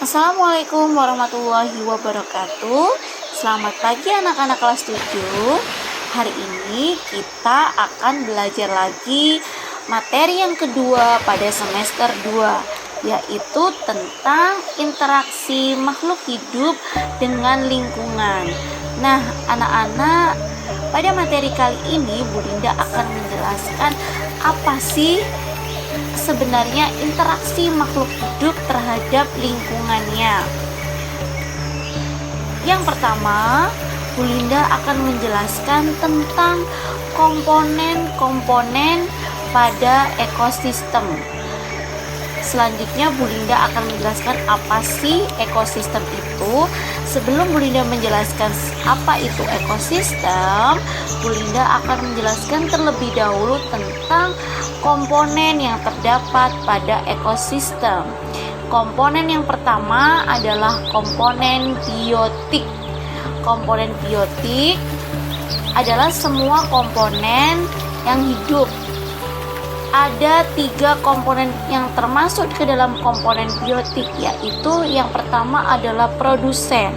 Assalamualaikum warahmatullahi wabarakatuh. Selamat pagi anak-anak kelas 7. Hari ini kita akan belajar lagi materi yang kedua pada semester 2, yaitu tentang interaksi makhluk hidup dengan lingkungan. Nah, anak-anak, pada materi kali ini Bu Linda akan menjelaskan apa sih sebenarnya interaksi makhluk hidup terhadap lingkungannya. Yang pertama, Bu Linda akan menjelaskan tentang komponen-komponen pada ekosistem. Selanjutnya Bu Linda akan menjelaskan apa sih ekosistem itu. Sebelum Bu Linda menjelaskan apa itu ekosistem, Bu Linda akan menjelaskan terlebih dahulu tentang komponen yang terdapat pada ekosistem. Komponen yang pertama adalah komponen biotik. Komponen biotik adalah semua komponen yang hidup. Ada 3 komponen yang termasuk ke dalam komponen biotik, yaitu yang pertama adalah produsen.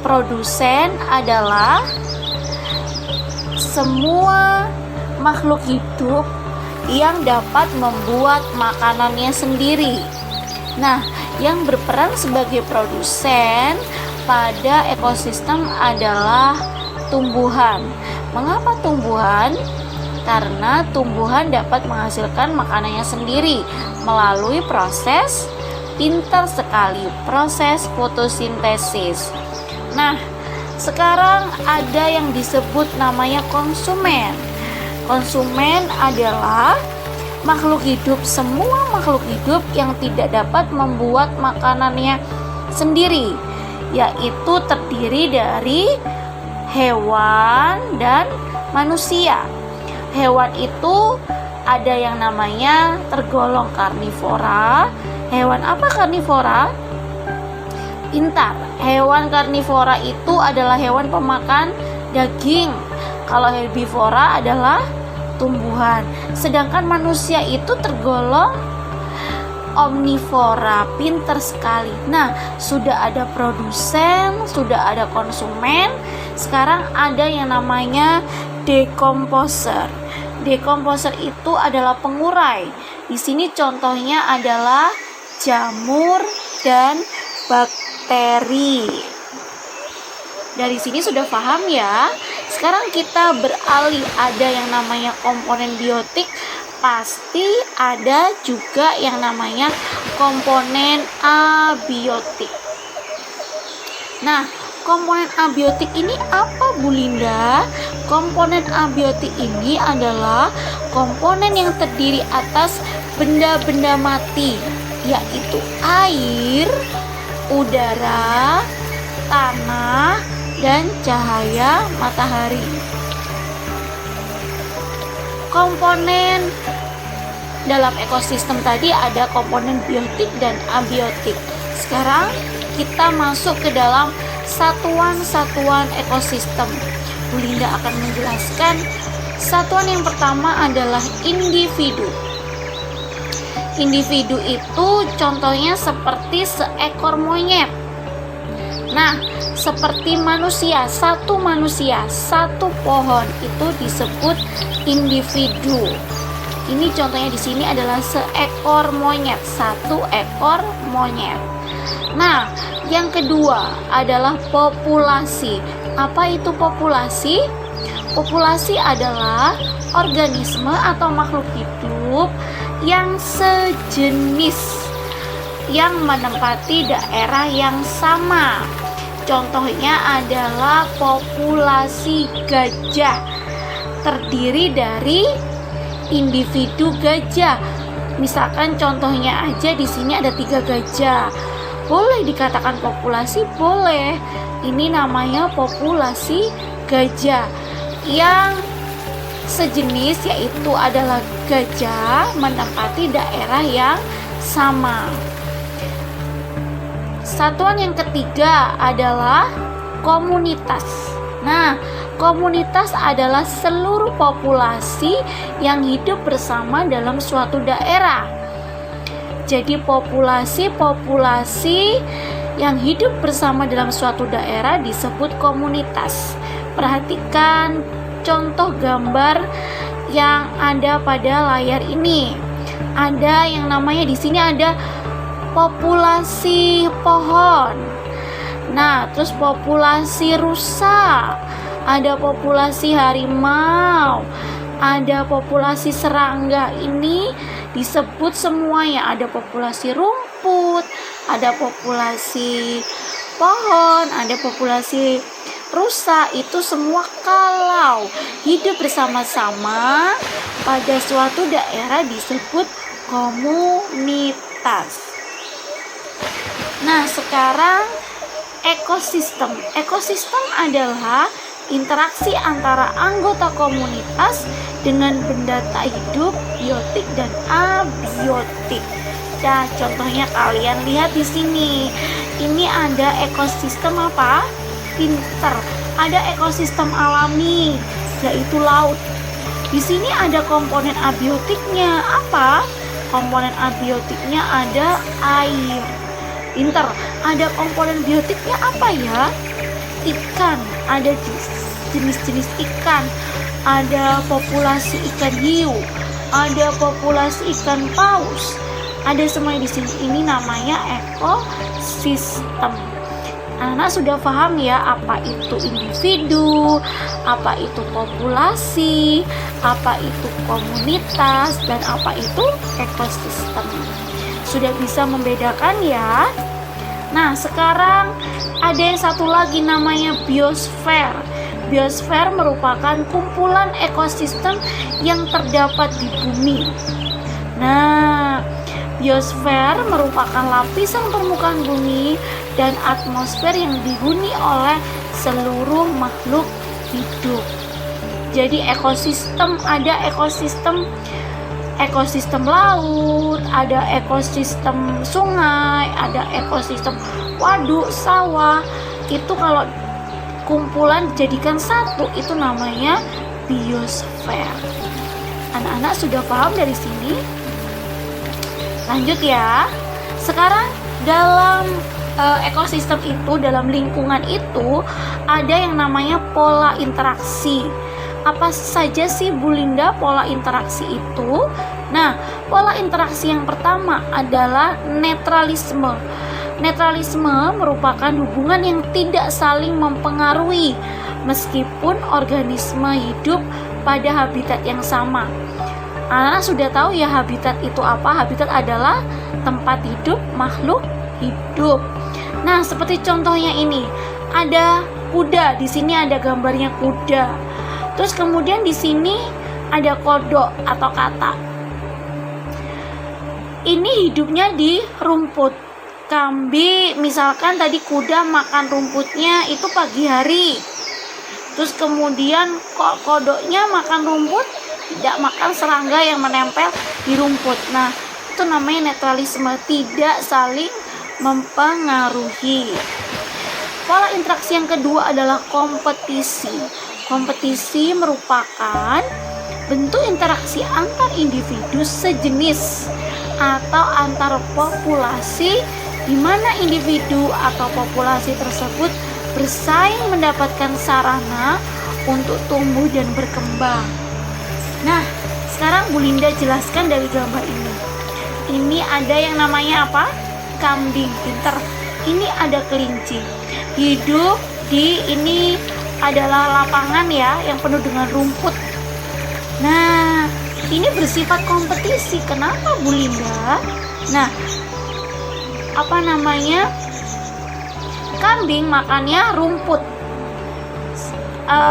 Produsen adalah semua makhluk hidup yang dapat membuat makanannya sendiri. Nah, yang berperan sebagai produsen pada ekosistem adalah tumbuhan. Mengapa tumbuhan? Karena tumbuhan dapat menghasilkan makanannya sendiri melalui proses, pintar sekali, proses fotosintesis. Nah, sekarang ada yang disebut namanya konsumen. Konsumen adalah makhluk hidup, semua makhluk hidup yang tidak dapat membuat makanannya sendiri, yaitu terdiri dari hewan dan manusia. Hewan itu ada yang namanya tergolong karnivora. Hewan apa karnivora? Pintar. Hewan karnivora itu adalah hewan pemakan daging. Kalau herbivora adalah tumbuhan. Sedangkan manusia itu tergolong omnivora. Pintar sekali. Nah, sudah ada produsen, sudah ada konsumen. Sekarang ada yang namanya dekomposer. Dekomposer itu adalah pengurai. Di sini contohnya adalah jamur dan bakteri. Dari sini sudah paham ya. Sekarang kita beralih, ada yang namanya komponen biotik, pasti ada juga yang namanya komponen abiotik. Nah, komponen abiotik ini apa Bu Linda? Komponen abiotik ini adalah komponen yang terdiri atas benda-benda mati, yaitu air, udara, tanah, dan cahaya matahari. Komponen dalam ekosistem tadi ada komponen biotik dan abiotik. Sekarang kita masuk ke dalam satuan-satuan ekosistem. Bu Linda akan menjelaskan satuan yang pertama adalah individu. Individu itu contohnya seperti seekor monyet. Nah, seperti manusia, satu pohon itu disebut individu. Ini contohnya di sini adalah seekor monyet, satu ekor monyet. Nah, yang kedua adalah populasi. Apa itu populasi? Populasi adalah organisme atau makhluk hidup yang sejenis, yang menempati daerah yang sama. Contohnya adalah populasi gajah, terdiri dari individu gajah. Misalkan contohnya aja di sini ada 3 gajah. Boleh dikatakan populasi? Boleh. Ini namanya populasi gajah yang sejenis, yaitu adalah gajah menempati daerah yang sama. Satuan yang ketiga adalah komunitas. Nah, komunitas adalah seluruh populasi yang hidup bersama dalam suatu daerah. Jadi populasi yang hidup bersama dalam suatu daerah disebut komunitas. Perhatikan contoh gambar yang ada pada layar ini. Ada yang namanya di sini ada populasi pohon. Nah, terus populasi rusa, ada populasi harimau, ada populasi serangga. Ini disebut semuanya. Ada populasi rumput, ada populasi pohon, ada populasi rusa. Itu semua kalau hidup bersama-sama pada suatu daerah disebut komunitas. Nah, sekarang ekosistem. Ekosistem adalah interaksi antara anggota komunitas dengan benda tak hidup, biotik dan abiotik. Nah, contohnya kalian lihat di sini. Ini ada ekosistem apa? Pinter. Ada ekosistem alami, yaitu laut. Di sini ada komponen abiotiknya. Apa? Komponen abiotiknya ada air. Pinter. Ada komponen biotiknya apa ya? Ikan. Ada jenis-jenis ikan. Ada populasi ikan hiu. Ada populasi ikan paus. Ada semuanya di sini. Ini namanya ekosistem. Anak sudah paham ya apa itu individu, apa itu populasi, apa itu komunitas, dan apa itu ekosistem. Sudah bisa membedakan ya? Nah, sekarang ada yang satu lagi namanya biosfer. Biosfer merupakan kumpulan ekosistem yang terdapat di bumi. Nah, biosfer merupakan lapisan permukaan bumi dan atmosfer yang dihuni oleh seluruh makhluk hidup. Jadi ekosistem, ada ekosistem laut, ada ekosistem sungai, ada ekosistem waduk, sawah. Itu kalau kumpulan dijadikan satu, itu namanya biosfer. Anak-anak sudah paham dari sini? Lanjut ya. Sekarang dalam ekosistem itu, dalam lingkungan itu ada yang namanya pola interaksi. Apa saja sih Bu Linda pola interaksi itu? Nah, pola interaksi yang pertama adalah netralisme. Netralisme merupakan hubungan yang tidak saling mempengaruhi meskipun organisme hidup pada habitat yang sama. Anak sudah tahu ya habitat itu apa? Habitat adalah tempat hidup makhluk hidup. Nah, seperti contohnya ini, ada kuda. Di sini ada gambarnya kuda. Terus kemudian di sini ada kodok atau katak. Ini hidupnya di rumput. Kambing, misalkan tadi kuda makan rumputnya itu pagi hari. Terus kemudian kodoknya makan rumput, tidak makan serangga yang menempel di rumput. Nah, itu namanya netralisme, tidak saling mempengaruhi. Pola interaksi yang kedua adalah kompetisi. Kompetisi merupakan bentuk interaksi antar individu sejenis atau antar populasi di mana individu atau populasi tersebut bersaing mendapatkan sarana untuk tumbuh dan berkembang. Nah, sekarang Bu Linda jelaskan dari gambar ini. Ini ada yang namanya apa? Kambing. Pinter. Ini ada kelinci. Hidup di ini adalah lapangan ya yang penuh dengan rumput. Nah, ini bersifat kompetisi. Kenapa Bu Linda? Nah, apa namanya? Kambing makannya rumput.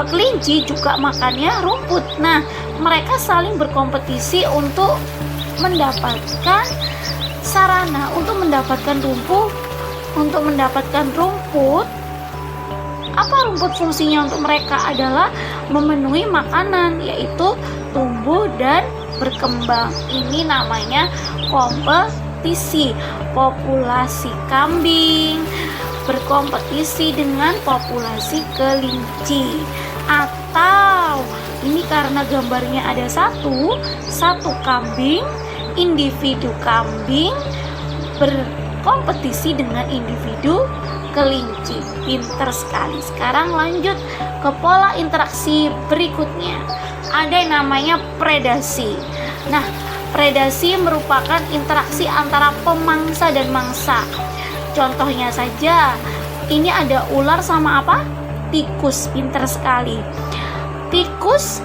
Kelinci juga makannya rumput. Nah, mereka saling berkompetisi untuk mendapatkan sarana, untuk mendapatkan rumput. Apa rumput fungsinya untuk mereka? Adalah memenuhi makanan, yaitu tumbuh dan berkembang. Ini namanya kompetisi. Populasi kambing berkompetisi dengan populasi kelinci. Atau ini karena gambarnya ada satu kambing, individu kambing berkompetisi dengan individu kelinci. Pinter sekali. Sekarang lanjut ke pola interaksi berikutnya. Ada yang namanya predasi. Nah, predasi merupakan interaksi antara pemangsa dan mangsa. Contohnya saja, ini ada ular sama apa? Tikus. Pinter sekali. Tikus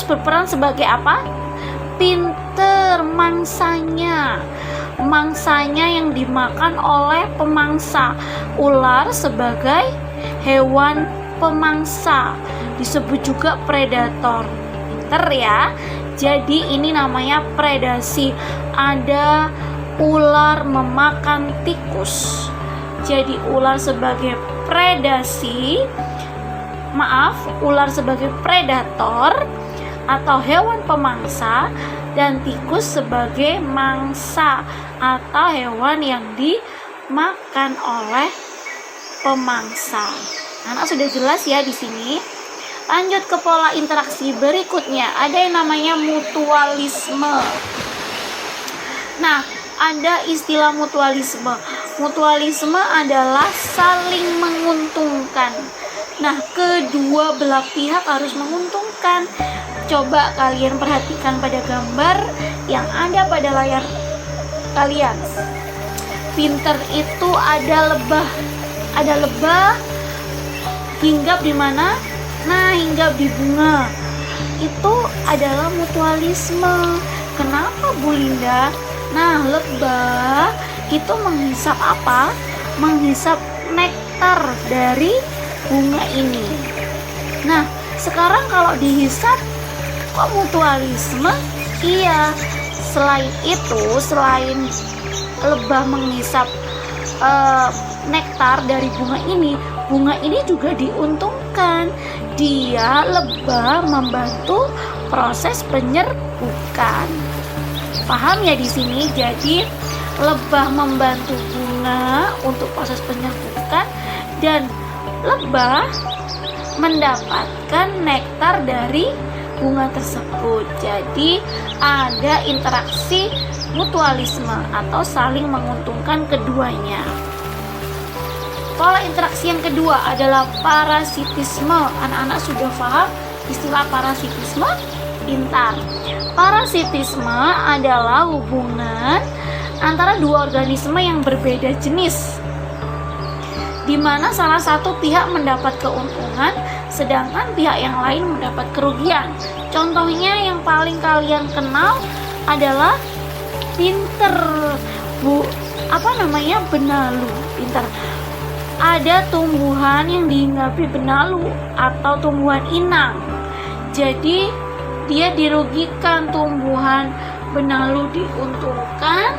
berperan sebagai apa? Pinter, mangsanya yang dimakan oleh pemangsa. Ular sebagai hewan pemangsa, disebut juga predator. Pinter ya. Jadi ini namanya predasi. Ada ular memakan tikus. Jadi ular sebagai ular sebagai predator atau hewan pemangsa, dan tikus sebagai mangsa atau hewan yang dimakan oleh pemangsa. Anak sudah jelas ya di sini. Lanjut ke pola interaksi berikutnya. Ada yang namanya mutualisme. Nah, ada istilah mutualisme. Mutualisme adalah saling menguntungkan. Nah, kedua belah pihak harus menguntungkan. Coba kalian perhatikan pada gambar yang ada pada layar kalian. Pinter itu ada lebah hinggap di mana? Nah, hinggap di bunga. Itu adalah mutualisme. Kenapa, Bu Linda? Nah, lebah itu menghisap apa? Menghisap nektar dari bunga ini. Nah, sekarang kalau dihisap, kok mutualisme? Iya. Selain lebah menghisap nektar dari bunga ini juga diuntungkan. Dia, lebah, membantu proses penyerbukan. Paham ya di sini? Jadi lebah membantu bunga untuk proses penyerbukan, dan lebah mendapatkan nektar dari bunga tersebut. Jadi ada interaksi mutualisme atau saling menguntungkan keduanya. Pola interaksi yang kedua adalah parasitisme. Anak-anak sudah paham istilah parasitisme? Pintar. Parasitisme adalah hubungan antara dua organisme yang berbeda jenis, di mana salah satu pihak mendapat keuntungan sedangkan pihak yang lain mendapat kerugian. Contohnya yang paling kalian kenal adalah benalu. Pintar. Ada tumbuhan yang dihinggapi benalu atau tumbuhan inang. Jadi dia dirugikan, tumbuhan benalu diuntungkan,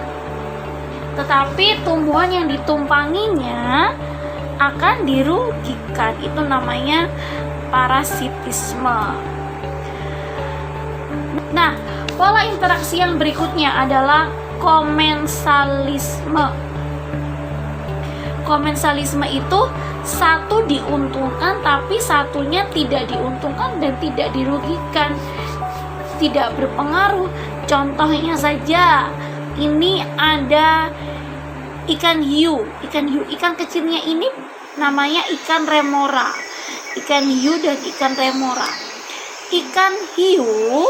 tetapi tumbuhan yang ditumpanginya akan dirugikan. Itu namanya parasitisme. Nah, pola interaksi yang berikutnya adalah komensalisme. Komensalisme itu satu diuntungkan tapi satunya tidak diuntungkan dan tidak dirugikan, tidak berpengaruh. Contohnya saja, ini ada ikan hiu. Ikan kecilnya ini namanya ikan remora. Ikan hiu dan ikan remora. Ikan hiu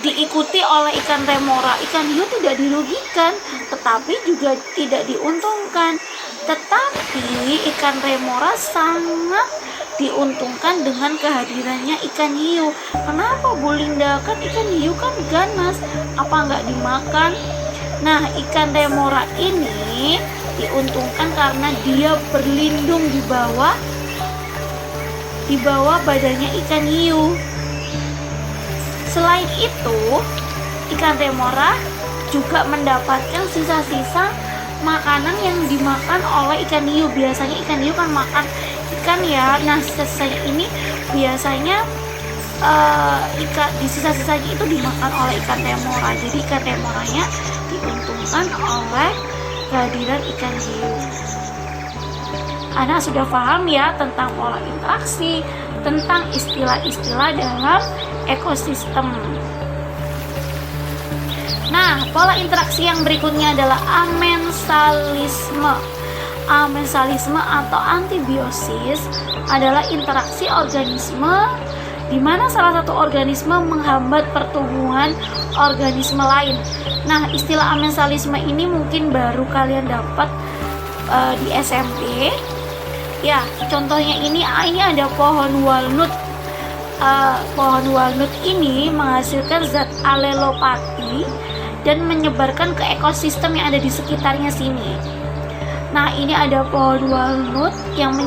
diikuti oleh ikan remora. Ikan hiu tidak dirugikan, tetapi juga tidak diuntungkan. Tetapi ikan remora sangat diuntungkan dengan kehadirannya ikan hiu. Kenapa, Bu Linda? Kan ikan hiu kan ganas, apa nggak dimakan? Nah, ikan remora ini diuntungkan karena dia berlindung di bawah badannya ikan hiu. Selain itu, ikan remora juga mendapatkan sisa-sisa makanan yang dimakan oleh ikan hiu. Biasanya ikan hiu kan makan ikan ya. Nah, sisa-sisanya ini biasanya di sisa-sisanya itu dimakan oleh ikan remora. Jadi ikan remoranya diuntungkan oleh kehadiran ikan hiu. Anak sudah paham ya tentang pola interaksi, tentang istilah-istilah dalam ekosistem. Nah, pola interaksi yang berikutnya adalah amensalisme. Amensalisme atau antibiosis adalah interaksi organisme di mana salah satu organisme menghambat pertumbuhan organisme lain. Nah, istilah amensalisme ini mungkin baru kalian dapat di SMP. Ya, contohnya ini ada pohon walnut. Pohon walnut ini menghasilkan zat alelopati dan menyebarkan ke ekosistem yang ada di sekitarnya sini. Nah, ini ada pohon walnut yang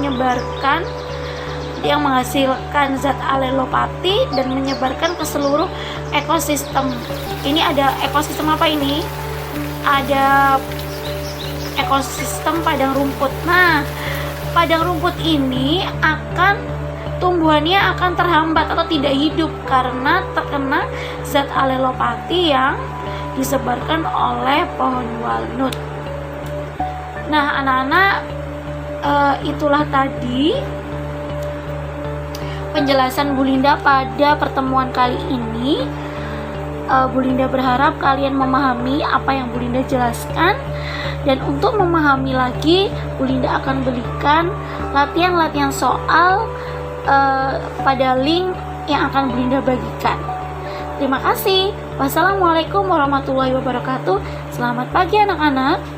menghasilkan zat alelopati dan menyebarkan ke seluruh ekosistem. Ini ada ekosistem apa ini? Ada ekosistem padang rumput. Nah, padang rumput ini tumbuhannya akan terhambat atau tidak hidup karena terkena zat alelopati yang disebarkan oleh pohon walnut. Nah, anak-anak, itulah tadi penjelasan Bu Linda pada pertemuan kali ini. Bu Linda berharap kalian memahami apa yang Bu Linda jelaskan, dan untuk memahami lagi Bu Linda akan berikan latihan-latihan soal pada link yang akan Bu Linda bagikan. Terima kasih. Wassalamualaikum warahmatullahi wabarakatuh. Selamat pagi anak-anak.